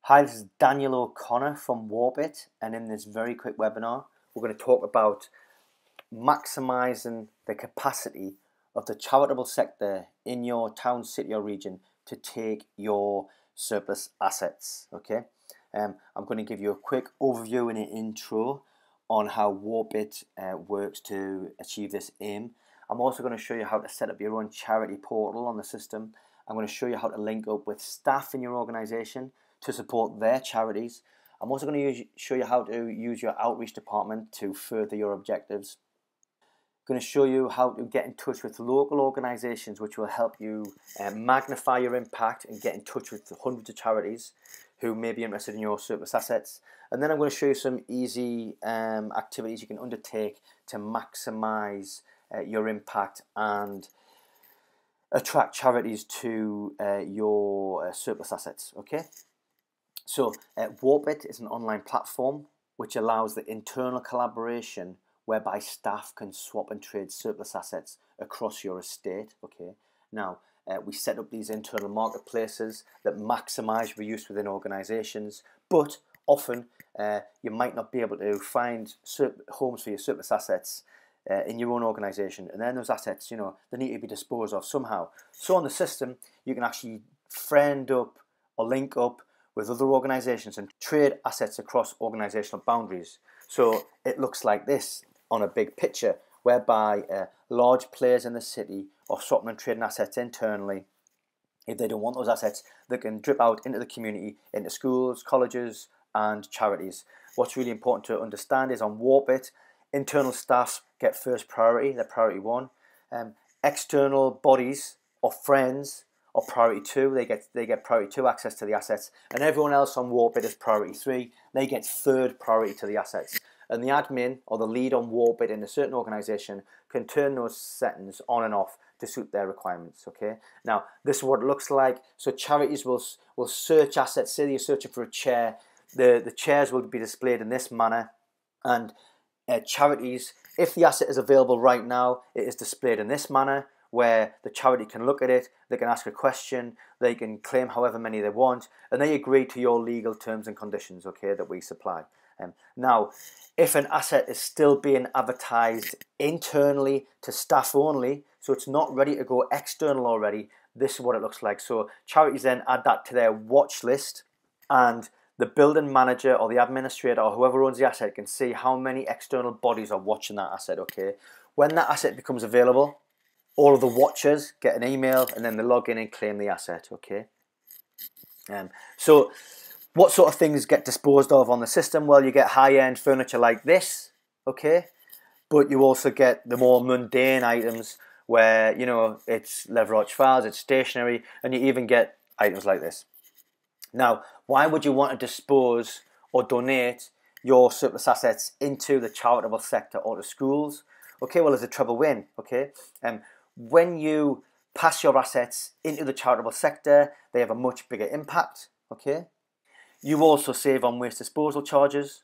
Hi, this is Daniel O'Connor from Warbit, and in this very quick webinar, we're going to talk about maximising the capacity of the charitable sector in your town, city or region to take your surplus assets. Okay, I'm going to give you a quick overview and an intro on how Warbit works to achieve this aim. I'm also going to show you how to set up your own charity portal on the system. I'm going to show you how to link up with staff in your organisation to support their charities. I'm also going to show you how to use your outreach department to further your objectives. I'm going to show you how to get in touch with local organisations, which will help you magnify your impact and get in touch with hundreds of charities who may be interested in your surplus assets. And then I'm going to show you some easy activities you can undertake to maximise your impact and attract charities to your surplus assets. Okay. So Warbit is an online platform which allows the internal collaboration whereby staff can swap and trade surplus assets across your estate. Okay. Now we set up these internal marketplaces that maximise reuse within organisations, but often you might not be able to find homes for your surplus assets in your own organisation, and then those assets, they need to be disposed of somehow. So on the system, you can actually friend up or link up with other organisations and trade assets across organisational boundaries. So it looks like this on a big picture, whereby large players in the city are swapping and trading assets internally. If they don't want those assets, they can drip out into the community, into schools, colleges and charities. What's really important to understand is on Warbit, internal staff get first priority, they're priority one. External bodies or friends are priority two, they get priority two access to the assets, and everyone else on Warbit is priority three, they get third priority to the assets. And the admin or the lead on Warbit in a certain organisation can turn those settings on and off to suit their requirements. Okay. Now this is what it looks like. So charities will search assets. Say you're searching for a chair, the chairs will be displayed in this manner, and charities, if the asset is available right now, it is displayed in this manner, where the charity can look at it, they can ask a question, they can claim however many they want, and they agree to your legal terms and conditions, okay, that we supply. Now, if an asset is still being advertised internally to staff only, so it's not ready to go external already, this is what it looks like. So charities then add that to their watch list, and the building manager or the administrator or whoever owns the asset can see how many external bodies are watching that asset. Okay, when that asset becomes available, all of the watchers get an email and then they log in and claim the asset. Okay, so what sort of things get disposed of on the system? Well, you get high-end furniture like this, okay, but you also get the more mundane items where it's lever-arch files, it's stationery, and you even get items like this. Now, why would you want to dispose or donate your surplus assets into the charitable sector or to schools? Okay, well, there's a trouble win. Okay, when you pass your assets into the charitable sector, they have a much bigger impact. Okay, you also save on waste disposal charges,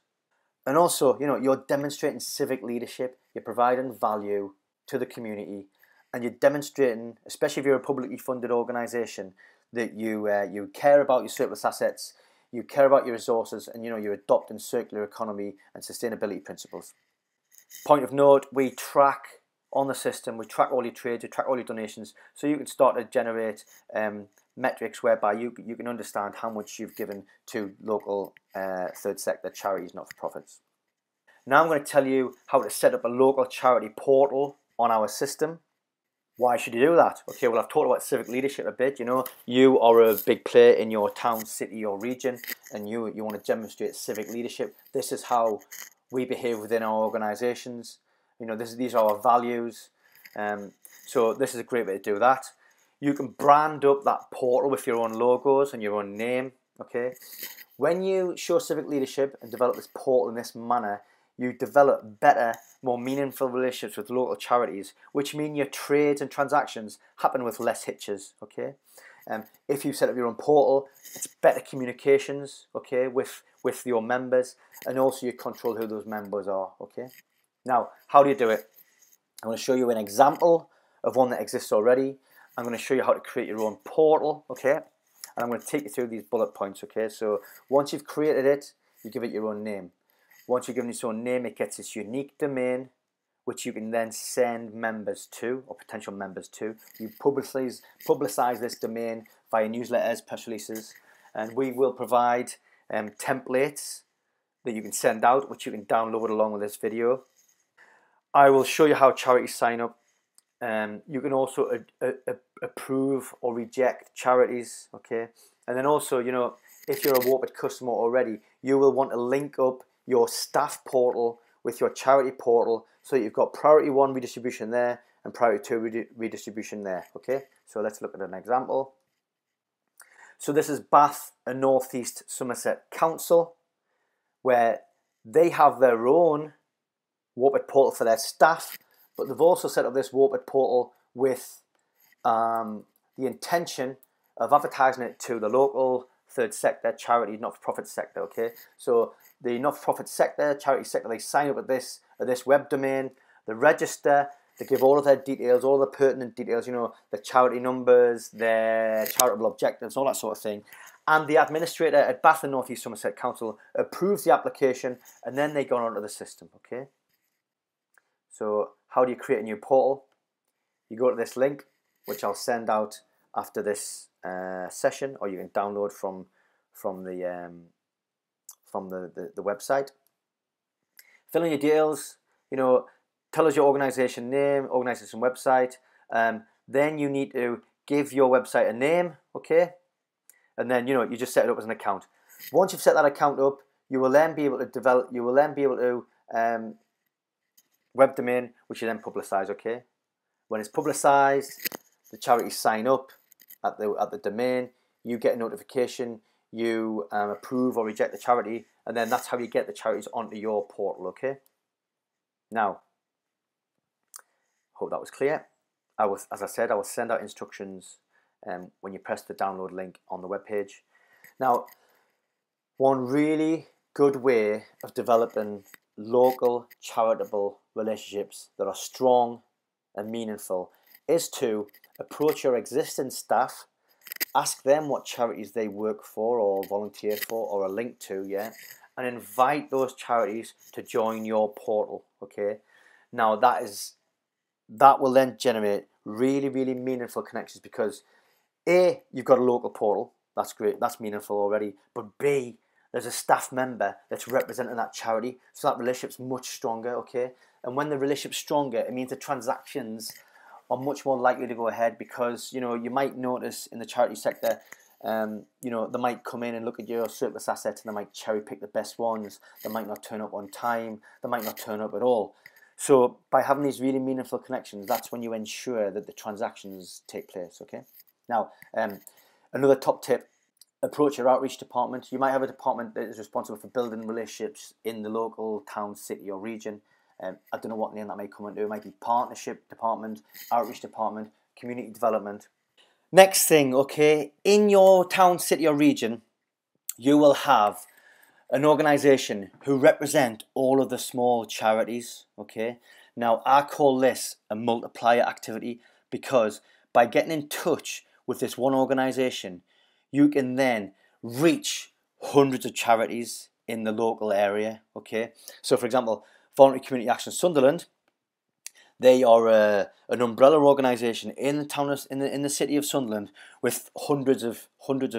and also, you're demonstrating civic leadership. You're providing value to the community, and you're demonstrating, especially if you're a publicly funded organisation, that you care about your surplus assets, you care about your resources, and you're adopting circular economy and sustainability principles. Point of note, we track on the system, we track all your trades, we track all your donations, so you can start to generate metrics whereby you can understand how much you've given to local third sector charities, not-for-profits. Now I'm going to tell you how to set up a local charity portal on our system. Why should you do that? Okay, well, I've talked about civic leadership a bit. You are a big player in your town, city or region, and you want to demonstrate civic leadership. This is how we behave within our organisations. These are our values. So this is a great way to do that. You can brand up that portal with your own logos and your own name. Okay, when you show civic leadership and develop this portal in this manner, you develop better, more meaningful relationships with local charities, which mean your trades and transactions happen with less hitches. Okay, if you set up your own portal, it's better communications. Okay, with your members, and also you control who those members are. Okay, now how do you do it? I'm going to show you an example of one that exists already. I'm going to show you how to create your own portal. Okay, and I'm going to take you through these bullet points, okay? So once you've created it, you give it your own name. Once you've given it its own name, it gets its unique domain, which you can then send members to, or potential members to. You publicize this domain via newsletters, press releases, and we will provide templates that you can send out, which you can download along with this video. I will show you how charities sign up. You can also approve or reject charities, okay? And then also, you know, if you're a Warpit customer already, you will want to link up your staff portal with your charity portal, so you've got priority 1 redistribution there and priority 2 redistribution there, okay? So let's look at an example. So this is Bath and North East Somerset Council, where they have their own Warpit portal for their staff, but they've also set up this Warpit portal with the intention of advertising it to the local third sector, charity, not-for-profit sector, okay? So the not-for-profit sector, charity sector, they sign up at this web domain, they register, they give all of their details, all the pertinent details, you know, the charity numbers, their charitable objectives, all that sort of thing. And the administrator at Bath and North East Somerset Council approves the application, and then they go onto the system, okay? So how do you create a new portal? You go to this link, which I'll send out after this session, or you can download from the website. Fill in your details, you know, tell us your organization name, organization website. Then you need to give your website a name, okay? And then, you know, you just set it up as an account. Once you've set that account up, you will then be able to web domain, which you then publicize, okay? When it's publicized, the charities sign up at the domain, you get a notification, you approve or reject the charity, and then that's how you get the charities onto your portal, okay? Now, hope that was clear. As I said, I will send out instructions when you press the download link on the web page. Now, one really good way of developing local charitable relationships that are strong and meaningful is to approach your existing staff, ask them what charities they work for or volunteer for or are linked to, yeah, and invite those charities to join your portal, okay? Now that will then generate really, really meaningful connections, because A, you've got a local portal, that's great, that's meaningful already, but B, there's a staff member that's representing that charity, so that relationship's much stronger, okay? And when the relationship's stronger, it means the transactions are much more likely to go ahead, because, you know, you might notice in the charity sector, you know, they might come in and look at your surplus assets and they might cherry pick the best ones, they might not turn up on time, they might not turn up at all. So by having these really meaningful connections, that's when you ensure that the transactions take place, okay? Now, another top tip, approach your outreach department. You might have a department that is responsible for building relationships in the local town, city or region. I don't know what name that may come under. It might be partnership department, outreach department, community development. Next thing, okay, in your town, city or region, you will have an organisation who represent all of the small charities, okay? Now, I call this a multiplier activity, because by getting in touch with this one organisation, you can then reach hundreds of charities in the local area, okay? So, for example, Voluntary Community Action Sunderland, they are an umbrella organisation in the town in the city of Sunderland with hundreds of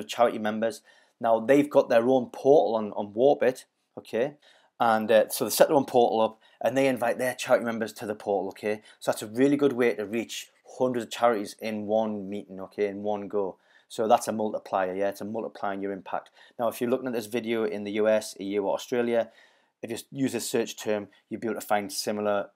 charity members. Now they've got their own portal on Warpit, okay, and so they set their own portal up and they invite their charity members to the portal, okay. So that's a really good way to reach hundreds of charities in one meeting, okay, in one go. So that's a multiplier, yeah, it's a multiplying your impact. Now, if you're looking at this video in the US, EU, or Australia, if you use a search term, you'll be able to find similar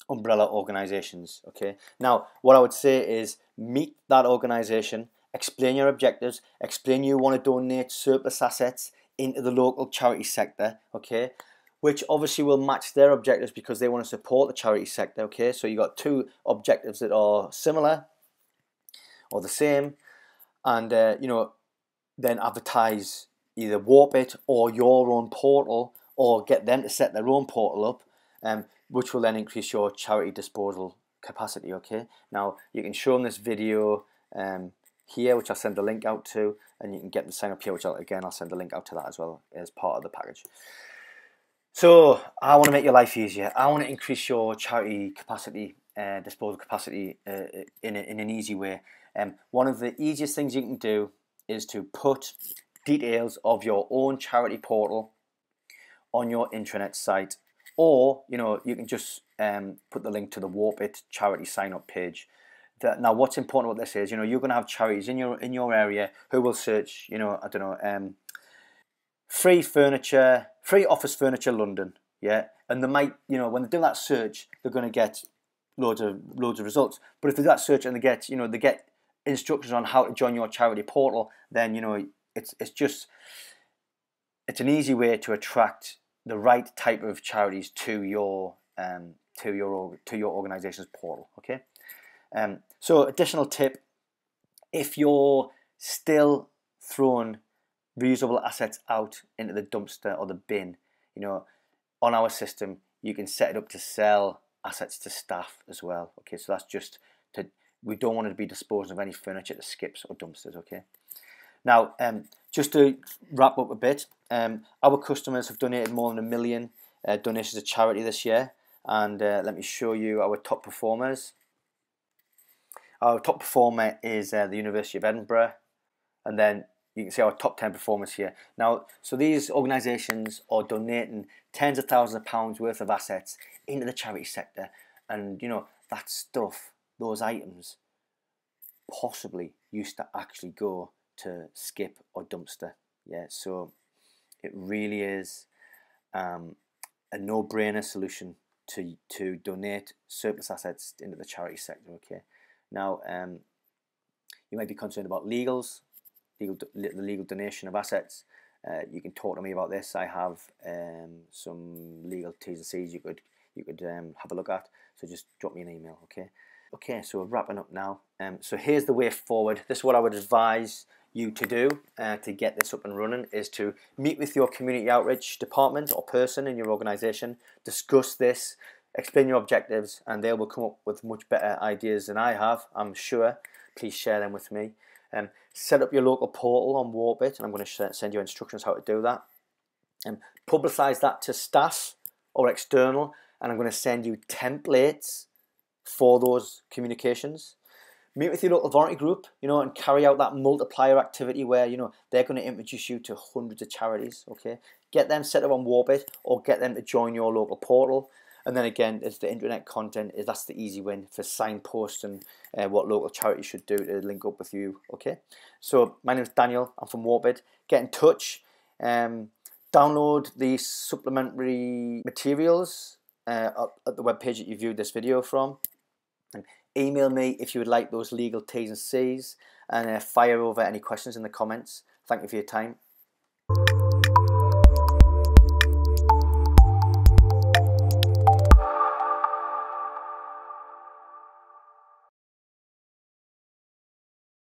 umbrella organizations, okay? Now, what I would say is meet that organization, explain your objectives, explain you want to donate surplus assets into the local charity sector, okay? Which obviously will match their objectives because they want to support the charity sector, okay? So you got two objectives that are similar or the same, and you know, then advertise either Warpit or your own portal, or get them to set their own portal up, which will then increase your charity disposal capacity, okay? Now, you can show them this video here, which I'll send the link out to, and you can get the sign up here, which I'll send the link out to that as well as part of the package. So I want to make your life easier. I want to increase your charity capacity, disposal capacity in an easy way. One of the easiest things you can do is to put details of your own charity portal on your intranet site, or you can just put the link to the Warpit charity sign up page. Now, what's important about this is you're going to have charities in your area who will search I don't know, free office furniture London, yeah, and they might when they do that search they're going to get loads of results. But if they do that search and they get instructions on how to join your charity portal, then it's an easy way to attract the right type of charities to your organization's portal. Okay. So additional tip: if you're still throwing reusable assets out into the dumpster or the bin, on our system you can set it up to sell assets to staff as well. Okay, so that's just we don't want to be disposing of any furniture to skips or dumpsters. Okay. Now, just to wrap up a bit, our customers have donated more than 1 million donations to charity this year, and let me show you our top performers. Our top performer is the University of Edinburgh, and then you can see our top 10 performers here. Now, so these organisations are donating tens of thousands of pounds worth of assets into the charity sector, and that stuff, those items, possibly used to actually go to skip or dumpster. Yeah, so it really is a no-brainer solution to donate surplus assets into the charity sector. Okay. Now, you might be concerned about the legal donation of assets. You can talk to me about this. I have some legal T's and C's you could have a look at. So just drop me an email, okay? Okay, so we're wrapping up now. So here's the way forward. This is what I would advise you to do to get this up and running, is to meet with your community outreach department or person in your organisation, discuss this, explain your objectives, and they will come up with much better ideas than I have, I'm sure. Please share them with me. Set up your local portal on Warpit, and I'm going to send you instructions how to do that. Publicise that to staff or external, and I'm going to send you templates for those communications. Meet with your local volunteer group, and carry out that multiplier activity where, they're going to introduce you to hundreds of charities, okay? Get them set up on Warpit or get them to join your local portal. And then again, it's the intranet content, that's the easy win for signposting what local charities should do to link up with you, okay? So my name is Daniel, I'm from Warpit. Get in touch, download the supplementary materials at the webpage that you viewed this video from. And email me if you would like those legal T's and C's, and fire over any questions in the comments. Thank you for your time.